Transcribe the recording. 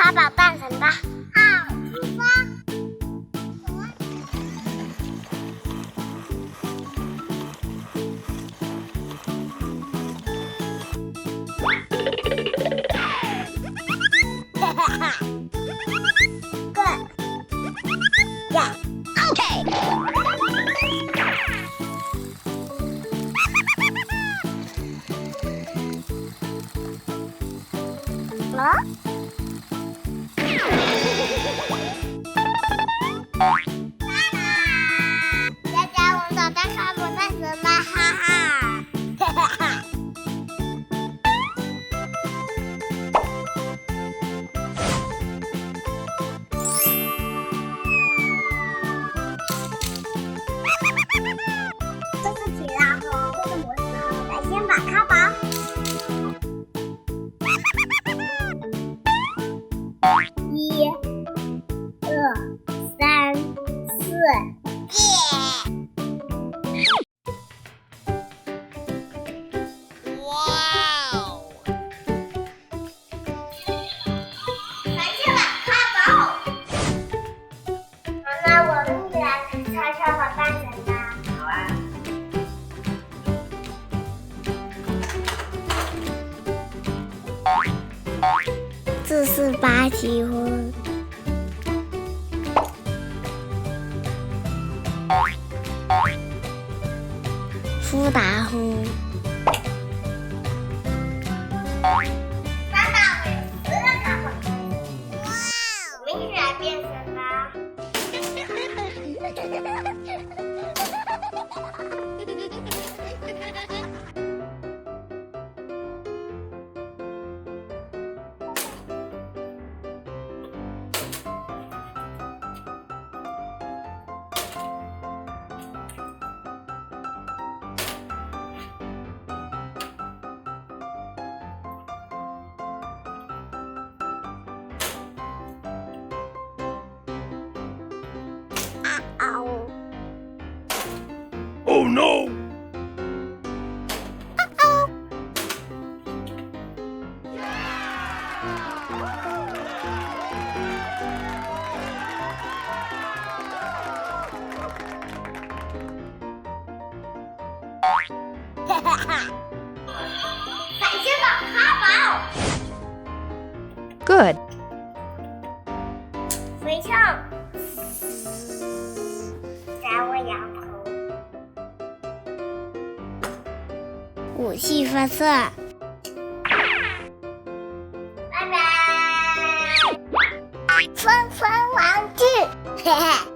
卡宝扮成吧。好，出发。哈哈哈。Good. Yeah. Okay. 啊？大家我找到卡宝扮成吧，哈哈！哈哈哈！这是提拉后，这是模式后，来先把卡宝。1、2、3、4，耶！哇哦！来先把卡宝。那我们一来悄悄把扮成吧。好啊。这是巴西虎，福大虎，三大虎有10个卡宝。哇！我们一起来变身吧。Oh no! Good. 回唱，在我摇头，武器发射，拜拜，芬芬玩具，嘿嘿。